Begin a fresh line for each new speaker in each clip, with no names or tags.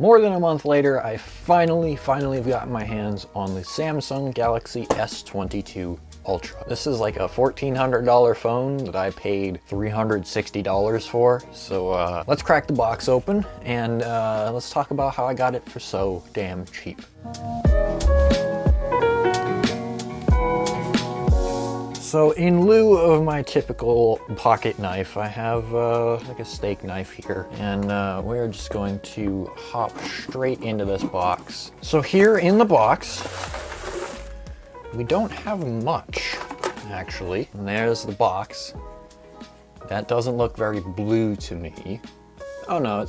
More than a month later, I finally have gotten my hands on the Samsung Galaxy S22 Ultra. This is like a $1,400 phone that I paid $360 for. So let's crack the box open and let's talk about how I got it for so damn cheap. So in lieu of my typical pocket knife, I have like a steak knife here, and we're just going to hop straight into this box. So here in the box, we don't have much, actually. And there's the box. That doesn't look very blue to me. Oh no, it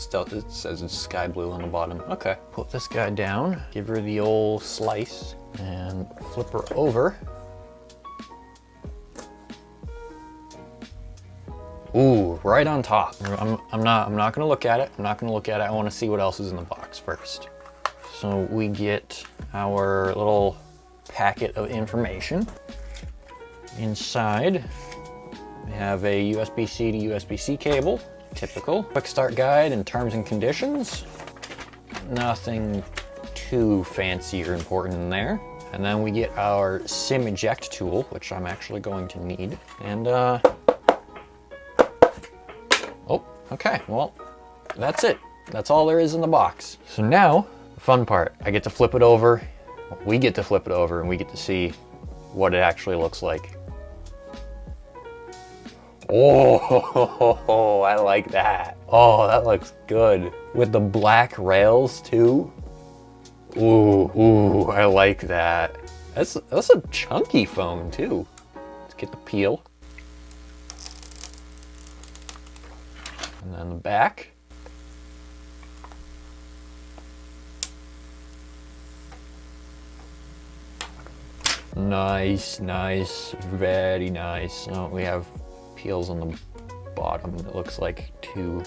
says it's sky blue on the bottom. Okay, put this guy down, give her the old slice, and flip her over. Ooh, right on top. I'm not gonna look at it. I'm not gonna look at it. I want to see what else is in the box first. So we get our little packet of information. Inside, we have a USB-C to USB-C cable. Typical. Quick start guide and terms and conditions. Nothing too fancy or important in there. And then we get our SIM eject tool, which I'm actually going to need. And oh, okay, well, that's it. That's all there is in the box. So now, the fun part, I get to flip it over. We get to flip it over and we get to see what it actually looks like. Oh, I like that. Oh, that looks good. With the black rails too. Ooh, I like that. That's a chunky phone too. Let's get the peel. And then the back. Nice, very nice. So we have peels on the bottom. It looks like two.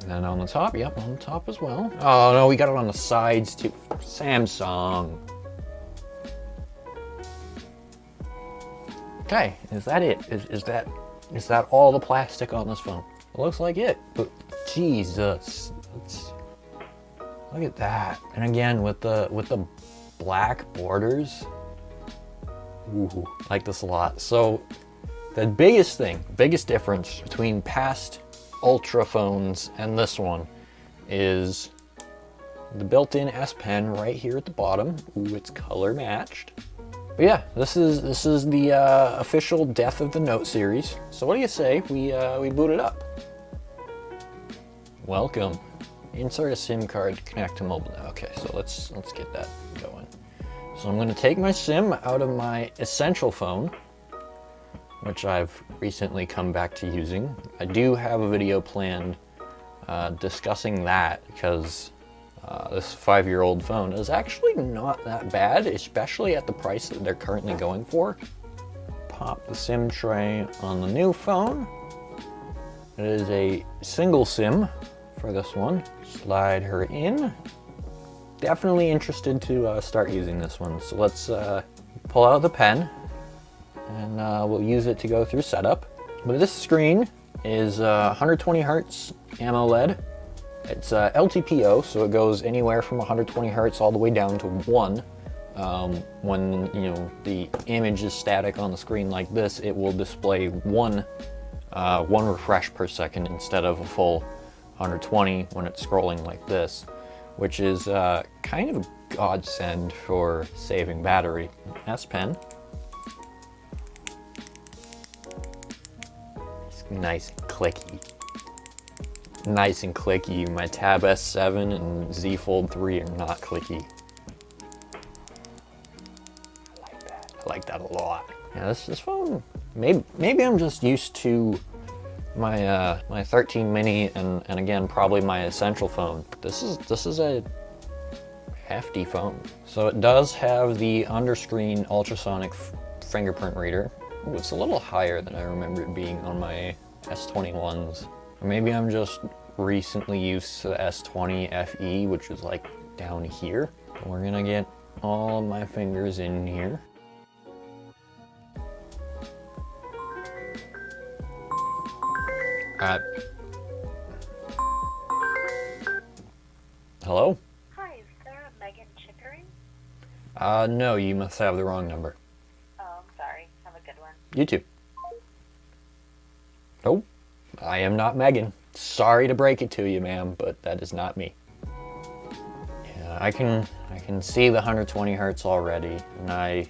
And then on the top, yep, on the top as well. Oh no, we got it on the sides too. Samsung. Okay, is that it? Is that all the plastic on this phone? It looks like it, but Jesus, look at that. And again, with the black borders, ooh, I like this a lot. So the biggest difference between past Ultra phones and this one is the built-in S Pen right here at the bottom. Ooh, it's color matched. But yeah, this is the official death of the Note series. So what do you say we boot it up? Welcome. Insert a SIM card to connect to mobile. Okay, so let's get that going. So I'm going to take my SIM out of my Essential phone, which I've recently come back to using. I do have a video planned discussing that because this 5-year-old phone is actually not that bad, especially at the price that they're currently going for. Pop the SIM tray on the new phone. It is a single SIM for this one. Slide her in. Definitely interested to start using this one. So let's pull out the pen and we'll use it to go through setup. But this screen is 120 Hertz AMOLED. It's LTPO, so it goes anywhere from 120 Hertz all the way down to 1. When the image is static on the screen like this, it will display one refresh per second instead of a full 120 when it's scrolling like this, which is kind of a godsend for saving battery. S Pen. It's nice and clicky. Nice and clicky. My Tab S7 and Z Fold 3 are not clicky. I like that a lot. Yeah, this phone, maybe I'm just used to my my 13 mini and again probably my Essential phone. This is a hefty phone. So it does have the underscreen ultrasonic fingerprint reader. Ooh, it's a little higher than I remember it being on my S21s. Or maybe I'm just recently used to the S20 FE, which is like down here. We're gonna get all of my fingers in here. Hello?
Hi, is there a Megan Chickering?
No, you must have the wrong number.
Oh, I'm sorry. Have a good one.
You too. Nope, I am not Megan. Sorry to break it to you, ma'am, but that is not me. Yeah, I can see the 120 hertz already, and I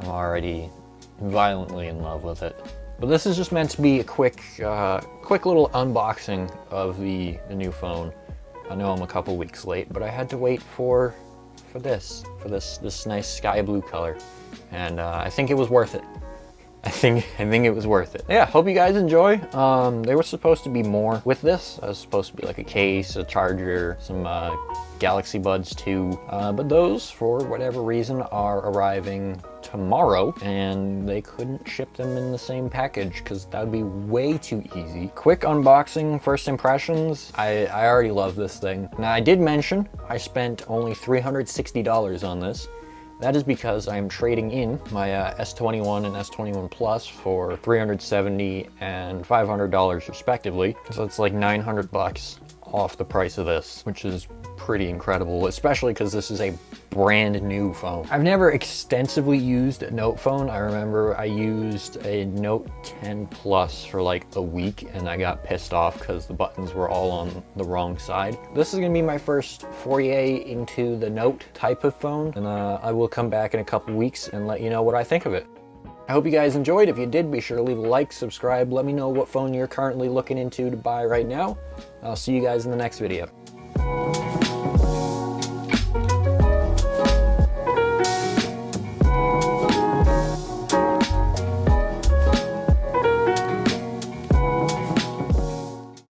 am already violently in love with it. But this is just meant to be a quick little unboxing of the new phone. I know I'm a couple weeks late, but I had to wait for this nice sky blue color, and I think it was worth it. I think it was worth it. Yeah, hope you guys enjoy. There was supposed to be more with this. It was supposed to be like a case, a charger, some Galaxy Buds 2, but those, for whatever reason, are arriving tomorrow, and they couldn't ship them in the same package because that would be way too easy. Quick unboxing, first impressions. I already love this thing. Now, I did mention I spent only $360 on this. That is because I am trading in my S21 and S21 Plus for $370 and $500 respectively. So it's like 900 bucks off the price of this, which is pretty incredible, especially because this is a brand new phone. I've never extensively used a Note phone. I remember I used a Note 10 Plus for like a week and I got pissed off because the buttons were all on the wrong side. This is gonna be my first foray into the Note type of phone, and I will come back in a couple weeks and let you know what I think of it. I hope you guys enjoyed. If you did, be sure to leave a like, subscribe, let me know what phone you're currently looking into to buy right now. I'll see you guys in the next video.